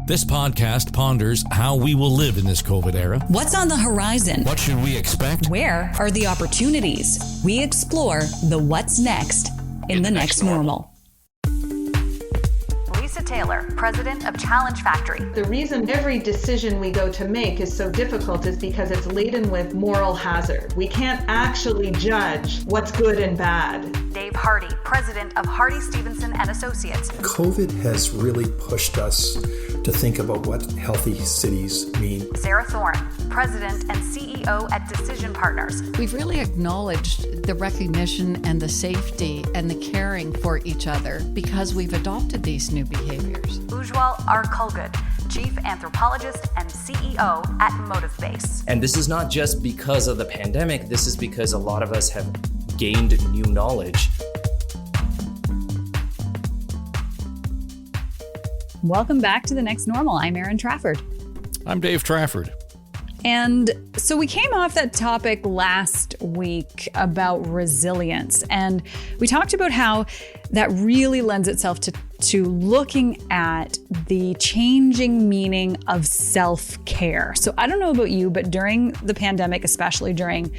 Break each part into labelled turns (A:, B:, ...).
A: This podcast ponders how we will live in this COVID era.
B: What's on the horizon?
A: What should we expect?
B: Where are the opportunities? We explore the what's next in the next normal.
C: Taylor, president of Challenge Factory.
D: The reason every decision we go to make is so difficult is because it's laden with moral hazard. We can't actually judge what's good and bad.
C: Dave Hardy, president of Hardy Stevenson and Associates.
E: COVID has really pushed us to think about what healthy cities mean.
C: Sarah Thorne, president and CEO at Decision Partners.
F: We've really acknowledged the recognition and the safety and the caring for each other because we've adopted these new behaviors.
C: Ujwal Arkulgud, chief anthropologist and CEO at MotiveBase.
G: And this is not just because of the pandemic, this is because a lot of us have gained new knowledge.
B: Welcome back to The Next Normal. I'm Erin Trafford.
A: I'm Dave Trafford.
B: And so we came off that topic last week about resilience. And we talked about how that really lends itself to looking at the changing meaning of self-care. So I don't know about you, but during the pandemic, especially during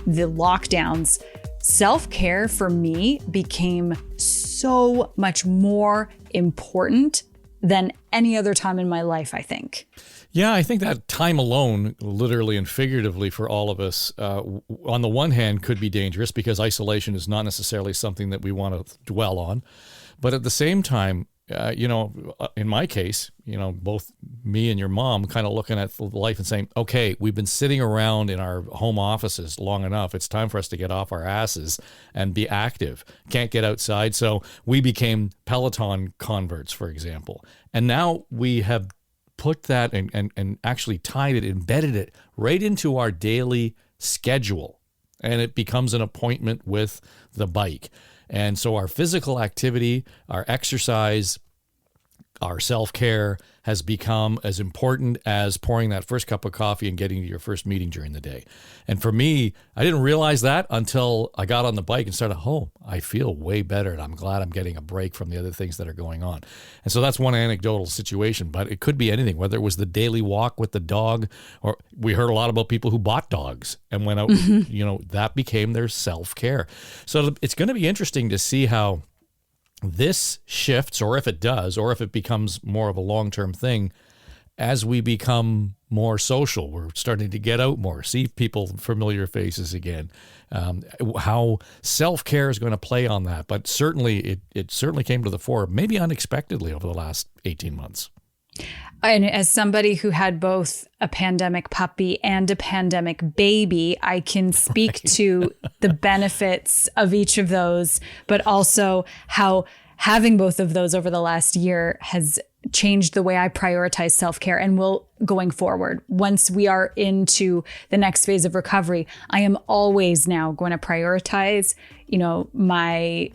B: the lockdowns, self-care for me became so much more important than any other time in my life, I think.
A: Yeah, I think that time alone, literally and figuratively for all of us, on the one hand could be dangerous because isolation is not necessarily something that we want to dwell on. But at the same time, in my case, both me and your mom kind of looking at life and saying, okay, we've been sitting around in our home offices long enough. It's time for us to get off our asses and be active. Can't get outside. So we became Peloton converts, for example. And now we have put that and actually tied it, embedded it right into our daily schedule. And it becomes an appointment with the bike. And so our physical activity, our exercise, our self-care has become as important as pouring that first cup of coffee and getting to your first meeting during the day. And for me, I didn't realize that until I got on the bike and started, I feel way better and I'm glad I'm getting a break from the other things that are going on. And so that's one anecdotal situation, but it could be anything, whether it was the daily walk with the dog, or we heard a lot about people who bought dogs and went out, that became their self-care. So it's going to be interesting to see how this shifts, or if it does, or if it becomes more of a long-term thing as we become more social. We're starting to get out more, see people, familiar faces again. How self-care is going to play on that. But certainly, it certainly came to the fore, maybe unexpectedly over the last 18 months.
B: And as somebody who had both a pandemic puppy and a pandemic baby, I can speak to the benefits of each of those, but also how having both of those over the last year has changed the way I prioritize self-care and will going forward. Once we are into the next phase of recovery, I am always now going to prioritize, my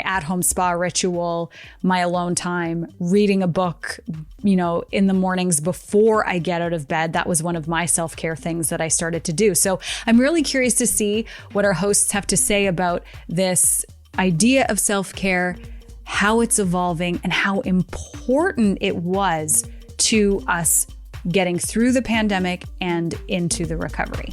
B: at-home spa ritual, my alone time, reading a book, in the mornings before I get out of bed. That was one of my self-care things that I started to do. So I'm really curious to see what our hosts have to say about this idea of self-care, how it's evolving, and how important it was to us getting through the pandemic and into the recovery.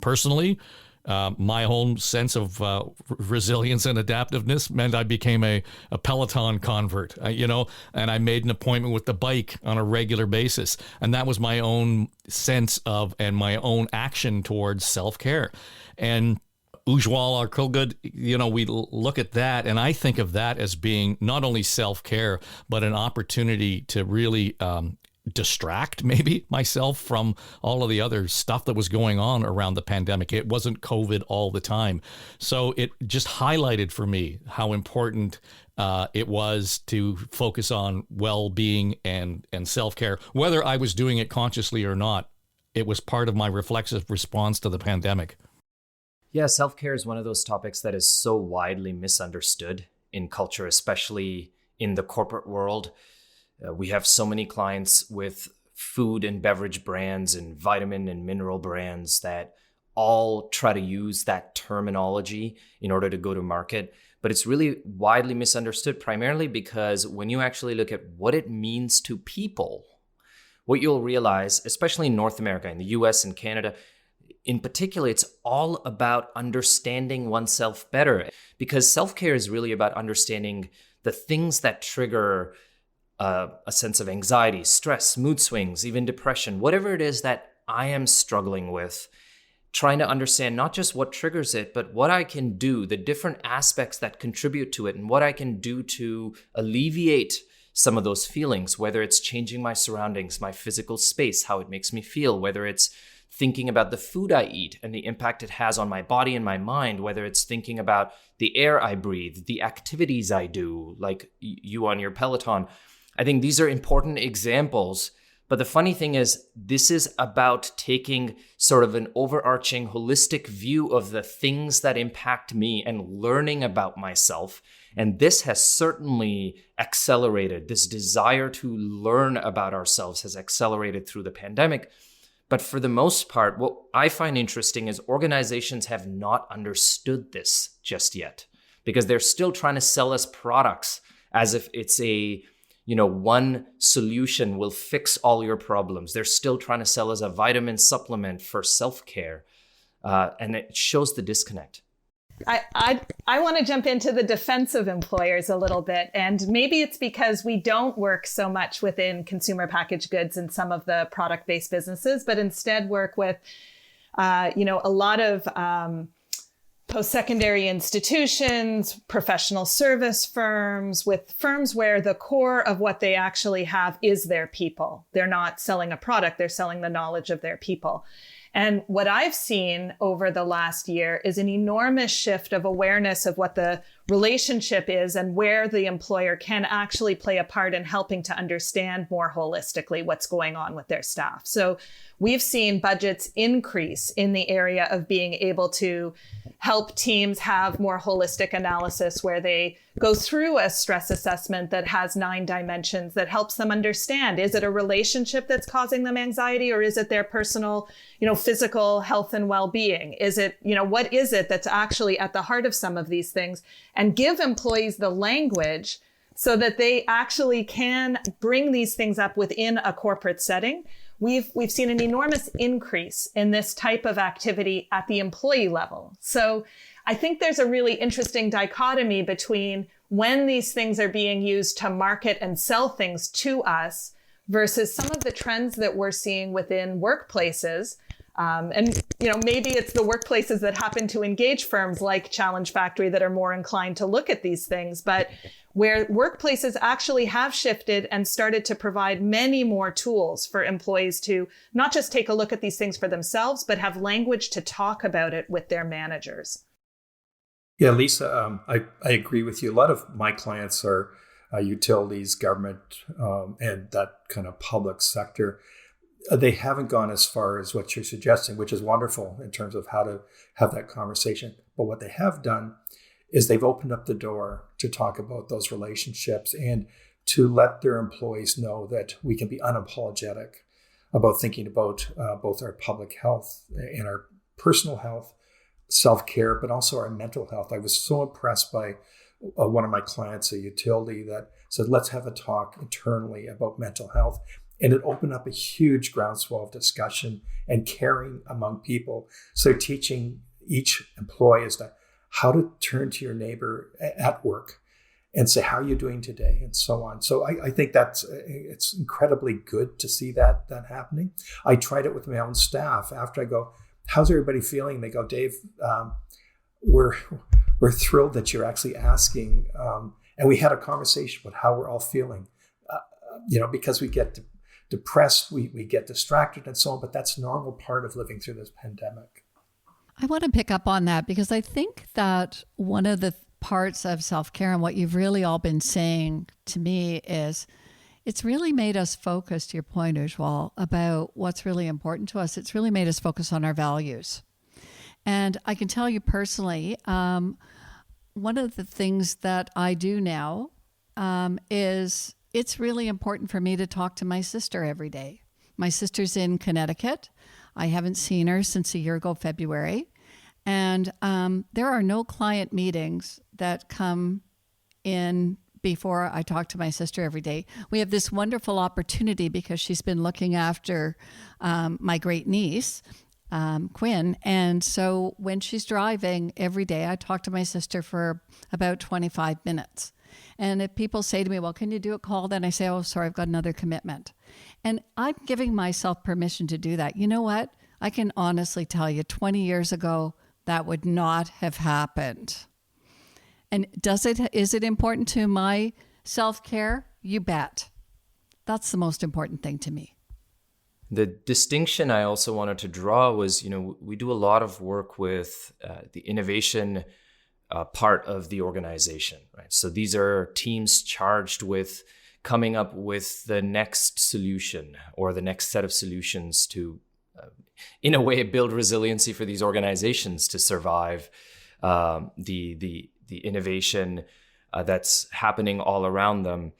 A: Personally, my own sense of resilience and adaptiveness meant I became a Peloton convert, and I made an appointment with the bike on a regular basis. And that was my own sense of and my own action towards self-care. And Ujwal Arkulgud, we look at that, and I think of that as being not only self-care, but an opportunity to really distract maybe myself from all of the other stuff that was going on around the pandemic. It wasn't COVID all the time. So it just highlighted for me how important it was to focus on well-being and self-care. Whether I was doing it consciously or not, it was part of my reflexive response to the pandemic.
G: Yeah, self-care is one of those topics that is so widely misunderstood in culture, especially in the corporate world. We have so many clients with food and beverage brands and vitamin and mineral brands that all try to use that terminology in order to go to market. but it's really widely misunderstood, primarily because when you actually look at what it means to people, what you'll realize, especially in North America, in the US and Canada, in particular, it's all about understanding oneself better, because self-care is really about understanding the things that trigger a sense of anxiety, stress, mood swings, even depression, whatever it is that I am struggling with, trying to understand not just what triggers it, but what I can do, the different aspects that contribute to it, and what I can do to alleviate some of those feelings, whether it's changing my surroundings, my physical space, how it makes me feel, whether it's thinking about the food I eat and the impact it has on my body and my mind, whether it's thinking about the air I breathe, the activities I do, like you on your Peloton. I think these are important examples. But the funny thing is, this is about taking sort of an overarching holistic view of the things that impact me and learning about myself. And this has certainly accelerated. This desire to learn about ourselves has accelerated through the pandemic. But for the most part, what I find interesting is organizations have not understood this just yet, because they're still trying to sell us products as if it's a, one solution will fix all your problems. They're still trying to sell us a vitamin supplement for self-care. And it shows the disconnect.
D: I want to jump into the defense of employers a little bit. And maybe it's because we don't work so much within consumer packaged goods and some of the product-based businesses, but instead work with, a lot of post-secondary institutions, professional service firms, with firms where the core of what they actually have is their people. They're not selling a product, they're selling the knowledge of their people. And what I've seen over the last year is an enormous shift of awareness of what the relationship is and where the employer can actually play a part in helping to understand more holistically what's going on with their staff. So we've seen budgets increase in the area of being able to help teams have more holistic analysis where they go through a stress assessment that has 9 dimensions that helps them understand, is it a relationship that's causing them anxiety, or is it their personal, physical health and well-being? Is it, what is it that's actually at the heart of some of these things? And give employees the language so that they actually can bring these things up within a corporate setting. We've seen an enormous increase in this type of activity at the employee level. So I think there's a really interesting dichotomy between when these things are being used to market and sell things to us versus some of the trends that we're seeing within workplaces. Maybe it's the workplaces that happen to engage firms like Challenge Factory that are more inclined to look at these things, but where workplaces actually have shifted and started to provide many more tools for employees to not just take a look at these things for themselves, but have language to talk about it with their managers.
E: Yeah, Lisa, I agree with you. A lot of my clients are utilities, government, and that kind of public sector. They haven't gone as far as what you're suggesting, which is wonderful in terms of how to have that conversation. But what they have done is they've opened up the door to talk about those relationships and to let their employees know that we can be unapologetic about thinking about both our public health and our personal health, self-care, but also our mental health. I was so impressed by one of my clients, a utility, that said, let's have a talk internally about mental health. And it opened up a huge groundswell of discussion and caring among people. So teaching each employee as to how to turn to your neighbor at work and say, how are you doing today? And so on. So I think it's incredibly good to see that happening. I tried it with my own staff. After I go, how's everybody feeling? They go, Dave, we're thrilled that you're actually asking. And we had a conversation about how we're all feeling, because we get depressed, we get distracted and so on, but that's a normal part of living through this pandemic.
F: I want to pick up on that because I think that one of the parts of self-care and what you've really all been saying to me is it's really made us focus, to your point, Ujwal, about what's really important to us. It's really made us focus on our values. And I can tell you personally, one of the things that I do now is it's really important for me to talk to my sister every day. My sister's in Connecticut. I haven't seen her since a year ago, February. And there are no client meetings that come in before I talk to my sister every day. We have this wonderful opportunity because she's been looking after my great niece, Quinn. And so when she's driving every day, I talk to my sister for about 25 minutes. And if people say to me, well, can you do a call? Then I say, oh, sorry, I've got another commitment. And I'm giving myself permission to do that. You know what? I can honestly tell you 20 years ago, that would not have happened. And is it important to my self-care? You bet. That's the most important thing to me.
G: The distinction I also wanted to draw was, we do a lot of work with the innovation part of the organization, right? So these are teams charged with coming up with the next solution or the next set of solutions to, in a way, build resiliency for these organizations to survive the innovation that's happening all around them.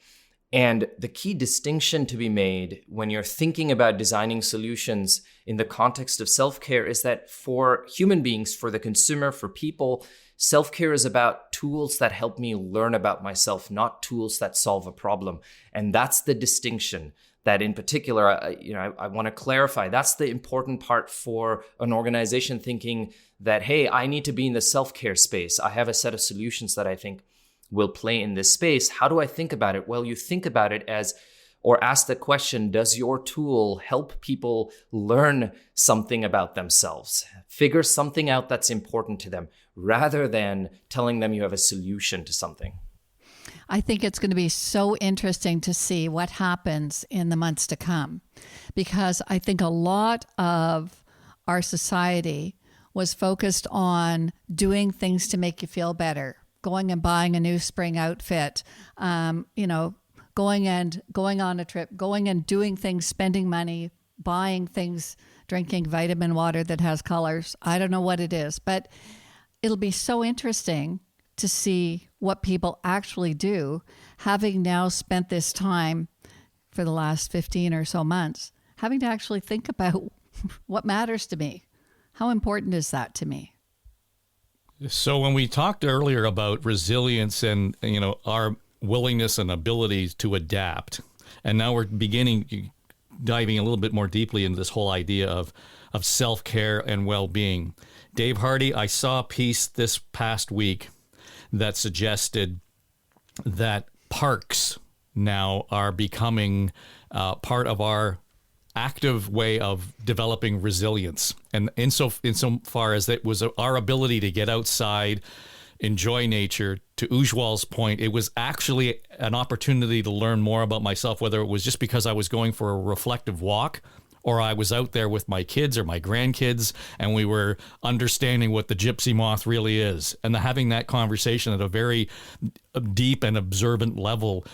G: And the key distinction to be made when you're thinking about designing solutions in the context of self-care is that for human beings, for the consumer, for people, self-care is about tools that help me learn about myself, not tools that solve a problem. And that's the distinction that in particular, I want to clarify. That's the important part for an organization thinking that, hey, I need to be in the self-care space. I have a set of solutions that I think will play in this space. How do I think about it? Well, you think about it as, or ask the question, does your tool help people learn something about themselves, figure something out that's important to them, rather than telling them you have a solution to something?
F: I think it's going to be so interesting to see what happens in the months to come, because I think a lot of our society was focused on doing things to make you feel better, going and buying a new spring outfit, going on a trip, going and doing things, spending money, buying things, drinking vitamin water that has colors. I don't know what it is, but it'll be so interesting to see what people actually do, having now spent this time for the last 15 or so months, having to actually think about what matters to me. How important is that to me?
A: So when we talked earlier about resilience and, our willingness and ability to adapt, and now we're diving a little bit more deeply into this whole idea of self-care and well-being. Dave Hardy, I saw a piece this past week that suggested that parks now are becoming part of our active way of developing resilience. And insofar as that was our ability to get outside, enjoy nature, to Ujwal's point, it was actually an opportunity to learn more about myself, whether it was just because I was going for a reflective walk or I was out there with my kids or my grandkids and we were understanding what the gypsy moth really is. And having that conversation at a very deep and observant level,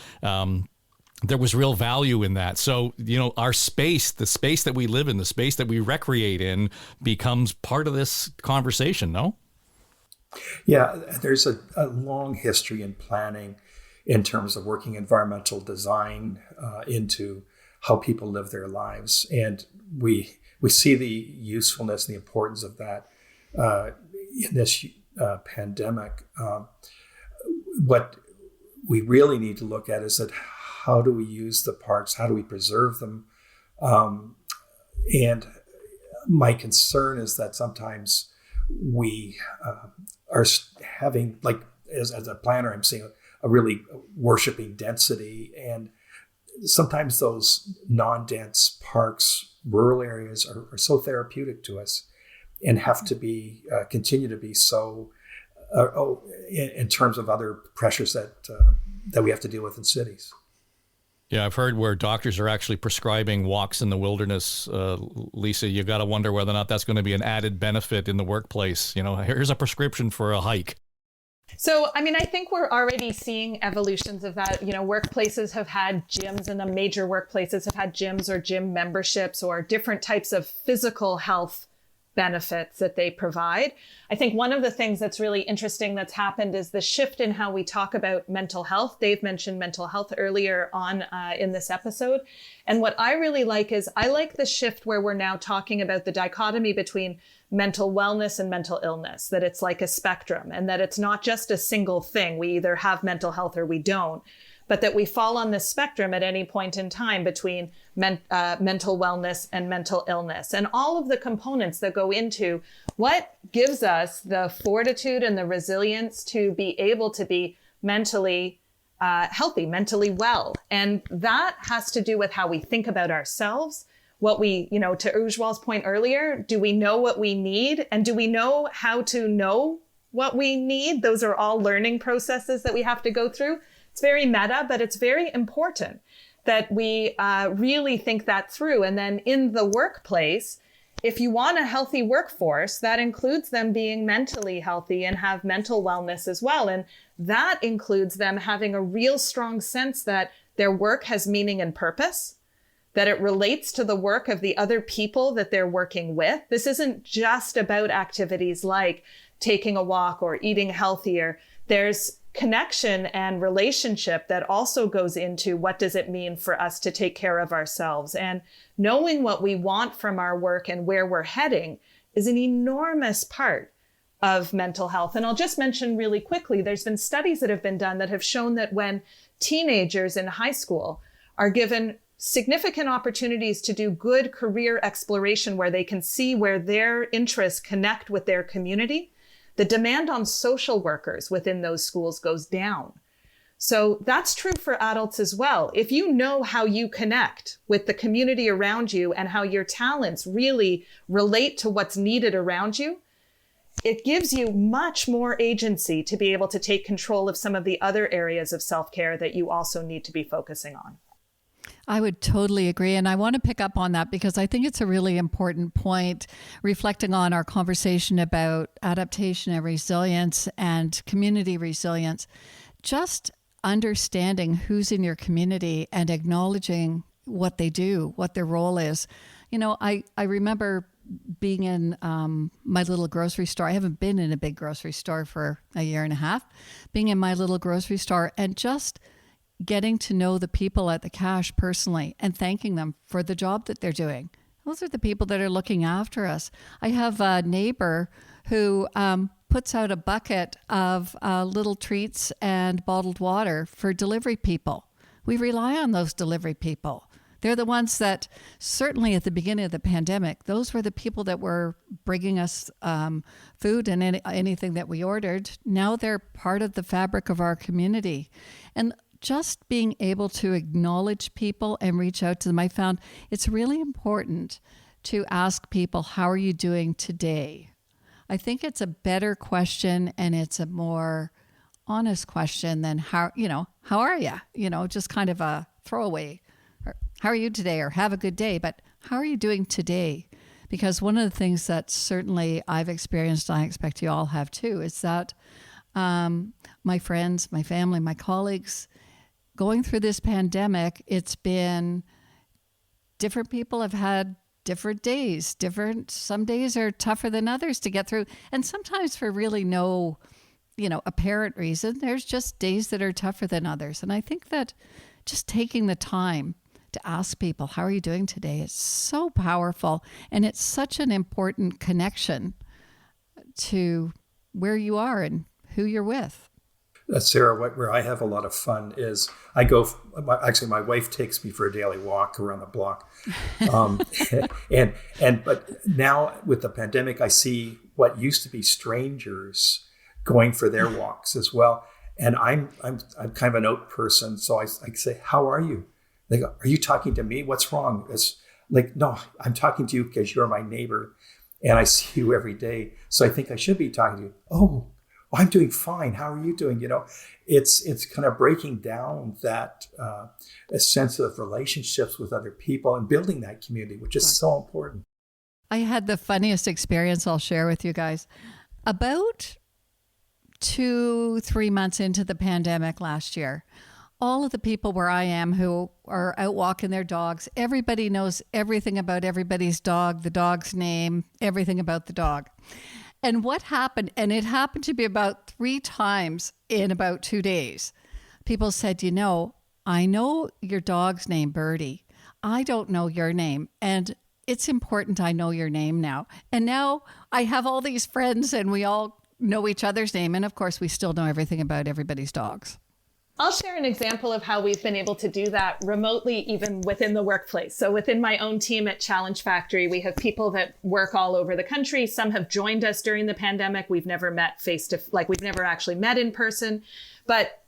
A: there was real value in that. So, our space, the space that we live in, the space that we recreate in becomes part of this conversation, no?
E: Yeah, there's a long history in planning in terms of working environmental design into how people live their lives. And we see the usefulness and the importance of that in this pandemic. What we really need to look at is that how do we use the parks? How do we preserve them? And my concern is that sometimes we are having, like, as a planner, I'm seeing a really worshiping density. And sometimes those non-dense parks, rural areas are so therapeutic to us and have to be, continue to be so in terms of other pressures that we have to deal with in cities.
A: Yeah, I've heard where doctors are actually prescribing walks in the wilderness. Lisa, you got to wonder whether or not that's going to be an added benefit in the workplace. Here's a prescription for a hike.
D: So, I think we're already seeing evolutions of that. Workplaces have had gyms, and the major workplaces have had gyms or gym memberships or different types of physical health benefits that they provide. I think one of the things that's really interesting that's happened is the shift in how we talk about mental health. Dave mentioned mental health earlier on in this episode. And what I really like is I like the shift where we're now talking about the dichotomy between mental wellness and mental illness, that it's like a spectrum and that it's not just a single thing. We either have mental health or we don't, but that we fall on this spectrum at any point in time between mental wellness and mental illness, and all of the components that go into what gives us the fortitude and the resilience to be able to be mentally healthy, mentally well. And that has to do with how we think about ourselves. What we, to Ujwal's point earlier, do we know what we need? And do we know how to know what we need? Those are all learning processes that we have to go through. It's very meta, but it's very important that we really think that through. And then in the workplace, if you want a healthy workforce, that includes them being mentally healthy and have mental wellness as well. And that includes them having a real strong sense that their work has meaning and purpose, that it relates to the work of the other people that they're working with. This isn't just about activities like taking a walk or eating healthier. There's connection and relationship that also goes into what does it mean for us to take care of ourselves. And knowing what we want from our work and where we're heading is an enormous part of mental health. And I'll just mention really quickly, there's been studies that have been done that have shown that when teenagers in high school are given significant opportunities to do good career exploration where they can see where their interests connect with their community, the demand on social workers within those schools goes down. So that's true for adults as well. If you know how you connect with the community around you and how your talents really relate to what's needed around you, it gives you much more agency to be able to take control of some of the other areas of self-care that you also need to be focusing on.
F: I would totally agree. And I want to pick up on that because I think it's a really important point, reflecting on our conversation about adaptation and resilience and community resilience. Just understanding who's in your community and acknowledging what they do, what their role is. I remember being in my little grocery store. I haven't been in a big grocery store for a year and a half. Being in my little grocery store and just getting to know the people at the cash personally and thanking them for the job that they're doing. Those are the people that are looking after us. I have a neighbor who puts out a bucket of little treats and bottled water for delivery people. We rely on those delivery people. They're the ones that, certainly at the beginning of the pandemic, those were the people that were bringing us food and anything that we ordered. Now they're part of the fabric of our community. And just being able to acknowledge people and reach out to them, I found it's really important to ask people, how are you doing today? I think it's a better question and it's a more honest question than how are you? Just kind of a throwaway. Or, how are you today? Or have a good day. But how are you doing today? Because one of the things that certainly I've experienced, and I expect you all have too, is that my friends, my family, my colleagues, going through this pandemic, it's been different people have had different days. Some days are tougher than others to get through. And sometimes for really no, apparent reason, there's just days that are tougher than others. And I think that just taking the time to ask people, how are you doing today? Is so powerful. And it's such an important connection to where you are and who you're with.
E: Sarah, where I have a lot of fun is I go, actually my wife takes me for a daily walk around the block. But now with the pandemic, I see what used to be strangers going for their walks as well. And I'm kind of an out person. So I say, how are you? They go, are you talking to me? What's wrong? It's like, no, I'm talking to you because you're my neighbor and I see you every day. So I think I should be talking to you. Oh, I'm doing fine. How are you doing? It's kind of breaking down that a sense of relationships with other people and building that community, which is so important.
F: I had the funniest experience I'll share with you guys. About 2-3 months into the pandemic last year, all of the people where I am who are out walking their dogs, everybody knows everything about everybody's dog, the dog's name, everything about the dog. And what happened, and it happened to be about 3 times in about 2 days, people said, I know your dog's name, Birdie. I don't know your name. And it's important I know your name now. And now I have all these friends and we all know each other's name. And of course, we still know everything about everybody's dogs.
D: I'll share an example of how we've been able to do that remotely, even within the workplace. So within my own team at Challenge Factory, we have people that work all over the country. Some have joined us during the pandemic. We've never met we've never actually met in person. But,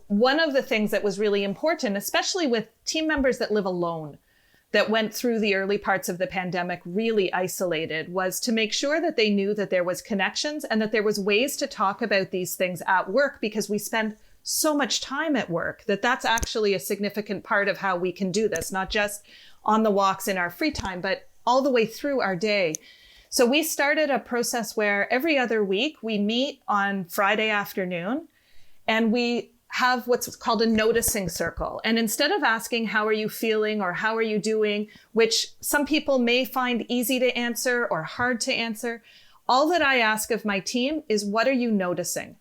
D: one of the things that was really important, especially with team members that live alone, that went through the early parts of the pandemic really isolated, was to make sure that they knew that there was connections and that there was ways to talk about these things at work, because we spend so much time at work that's actually a significant part of how we can do this, not just on the walks in our free time, but all the way through our day. So we started a process where every other week we meet on Friday afternoon and we have what's called a noticing circle. And instead of asking, how are you feeling or how are you doing, which some people may find easy to answer or hard to answer, all that I ask of my team is, what are you noticing?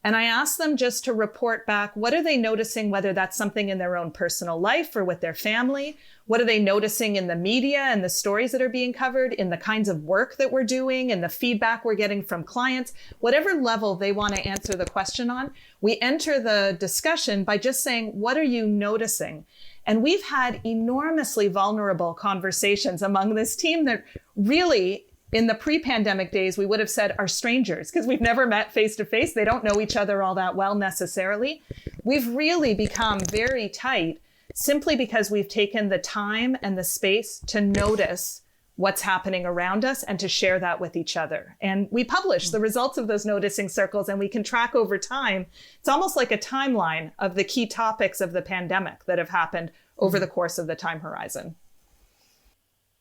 D: And I ask them just to report back, what are they noticing, whether that's something in their own personal life or with their family? What are they noticing in the media and the stories that are being covered, in the kinds of work that we're doing and the feedback we're getting from clients? Whatever level they want to answer the question on, we enter the discussion by just saying, what are you noticing? And we've had enormously vulnerable conversations among this team that really, in the pre-pandemic days, we would have said are strangers because we've never met face to face. They don't know each other all that well necessarily. We've really become very tight simply because we've taken the time and the space to notice what's happening around us and to share that with each other. And we publish the results of those noticing circles and we can track over time. It's almost like a timeline of the key topics of the pandemic that have happened over the course of the time horizon.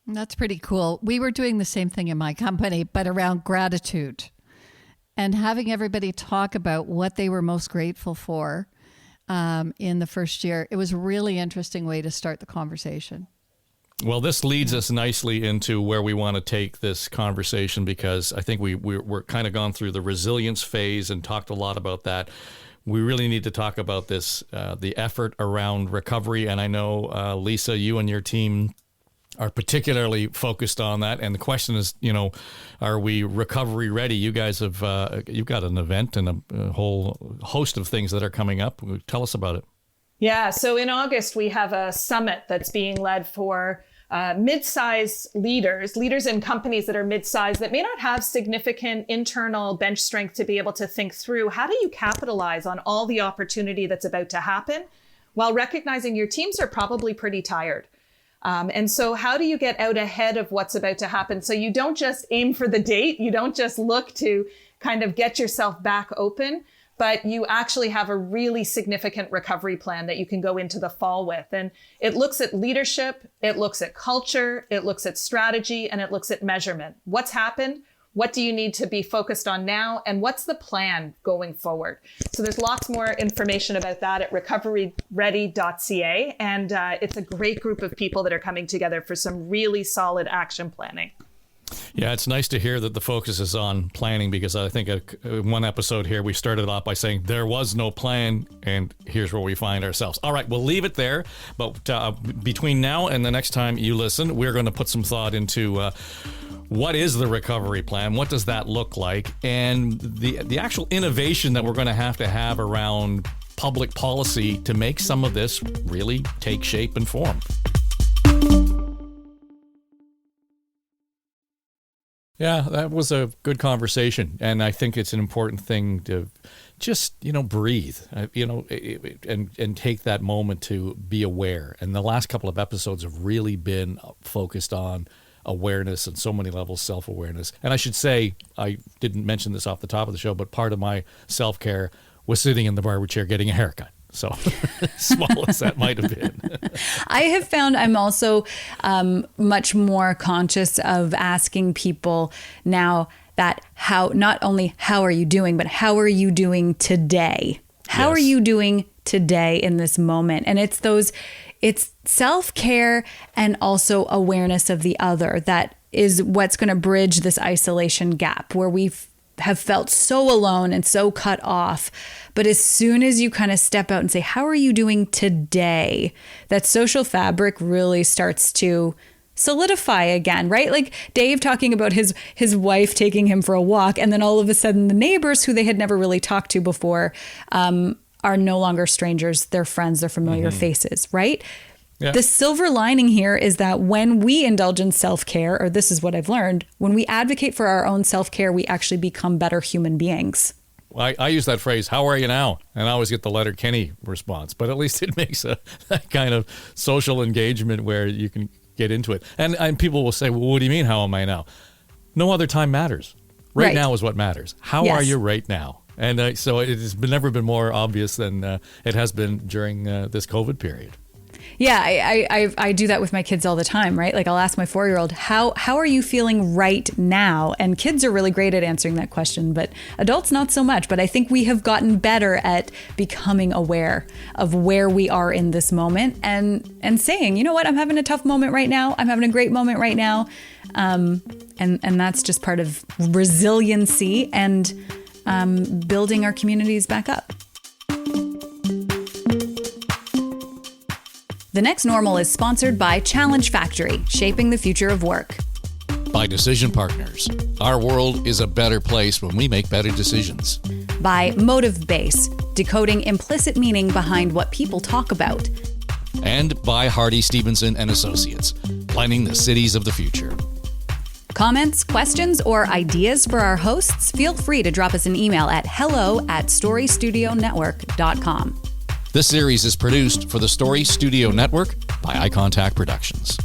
F: That's pretty cool. We were doing the same thing in my company, but around gratitude and having everybody talk about what they were most grateful for in the first year. It was a really interesting way to start the conversation.
A: Well, this leads us nicely into where we want to take this conversation, because I think we're kind of gone through the resilience phase and talked a lot about that. We really need to talk about this, the effort around recovery. And I know, Lisa, you and your team are particularly focused on that. And the question is, are we recovery ready? You guys have, you've got an event and a whole host of things that are coming up. Tell us about it.
D: Yeah. So in August, we have a summit that's being led for mid-size leaders in companies that are mid-size that may not have significant internal bench strength to be able to think through, how do you capitalize on all the opportunity that's about to happen while recognizing your teams are probably pretty tired. And so how do you get out ahead of what's about to happen? So you don't just aim for the date. You don't just look to kind of get yourself back open, but you actually have a really significant recovery plan that you can go into the fall with. And it looks at leadership, it looks at culture, it looks at strategy, and it looks at measurement. What's happened? What do you need to be focused on now? And what's the plan going forward? So there's lots more information about that at recoveryready.ca. And it's a great group of people that are coming together for some really solid action planning.
A: Yeah, it's nice to hear that the focus is on planning, because I think one episode here, we started off by saying there was no plan, and here's where we find ourselves. All right, we'll leave it there. But between now and the next time you listen, we're going to put some thought into what is the recovery plan? What does that look like? And the actual innovation that we're going to have around public policy to make some of this really take shape and form. Yeah, that was a good conversation. And I think it's an important thing to just, breathe, and take that moment to be aware. And the last couple of episodes have really been focused on awareness and so many levels, self-awareness. And I should say, I didn't mention this off the top of the show, but part of my self-care was sitting in the barber chair getting a haircut. So small as that might have been.
B: I have found I'm also much more conscious of asking people now that not only how are you doing, but how are you doing today? How are you doing today in this moment. And it's self-care and also awareness of the other that is what's going to bridge this isolation gap where we have felt so alone and so cut off. But as soon as you kind of step out and say, how are you doing today? That social fabric really starts to solidify again, right? Like Dave talking about his wife taking him for a walk, and then all of a sudden the neighbors who they had never really talked to before are no longer strangers. They're friends, they're familiar faces, right?
A: Yeah.
B: The silver lining here is that when we indulge in self-care, or this is what I've learned, when we advocate for our own self-care, we actually become better human beings.
A: I use that phrase, how are you now? And I always get the letter Kenny response, but at least it makes that kind of social engagement where you can get into it. And people will say, well, what do you mean, how am I now? No other time matters. Right now is what matters. How are you right now? And so it has never been more obvious than it has been during this COVID period.
B: Yeah, I do that with my kids all the time, right? Like I'll ask my 4-year-old, how are you feeling right now? And kids are really great at answering that question, but adults not so much. But I think we have gotten better at becoming aware of where we are in this moment and saying, you know what, I'm having a tough moment right now. I'm having a great moment right now. And that's just part of resiliency and building our communities back up. The Next Normal is sponsored by Challenge Factory, shaping the future of work.
A: By Decision Partners. Our world is a better place when we make better decisions.
B: By Motive Base, decoding implicit meaning behind what people talk about.
A: And by Hardy Stevenson and Associates, planning the cities of the future.
B: Comments, questions, or ideas for our hosts? Feel free to drop us an email at hello@storystudionetwork.com.
A: This series is produced for the Story Studio Network by Eye Contact Productions.